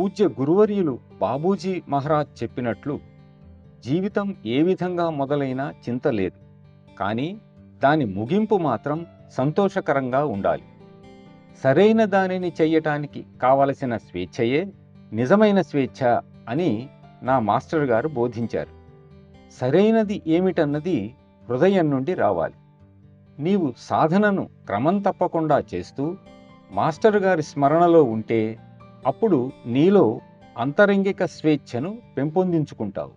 పూజ్య గురువర్యులు బాబూజీ మహారాజ్ చెప్పినట్లు జీవితం ఏ విధంగా మొదలైనా చింత లేదు, కానీ దాని ముగింపు మాత్రం సంతోషకరంగా ఉండాలి. సరైన దానిని చెయ్యటానికి కావలసిన స్వేచ్ఛయే నిజమైన స్వేచ్ఛ అని నా మాస్టర్ గారు బోధించారు. సరైనది ఏమిటన్నది హృదయం నుండి రావాలి. నీవు సాధనను క్రమం తప్పకుండా చేస్తూ మాస్టర్ గారి స్మరణలో ఉంటే అప్పుడు నీలో అంతరంగిక స్వేచ్ఛను పెంపొందించుకుంటావు.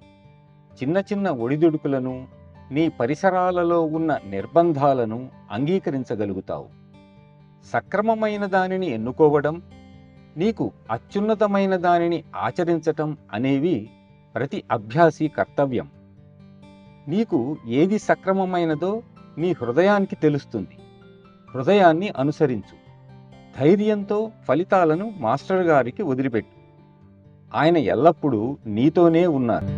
చిన్న చిన్న ఒడిదుడుకులను, నీ పరిసరాలలో ఉన్న నిర్బంధాలను అంగీకరించగలుగుతావు. సక్రమమైన దానిని ఎన్నుకోవడం, నీకు అత్యున్నతమైన దానిని ఆచరించటం అనేవి ప్రతి అభ్యాసి కర్తవ్యం. నీకు ఏది సక్రమమైనదో నీ హృదయానికి తెలుస్తుంది. హృదయాన్ని అనుసరించు. ధైర్యంతో ఫలితాలను మాస్టర్ గారికి వదిలిపెట్టు. ఆయన ఎల్లప్పుడూ నీతోనే ఉన్నారు.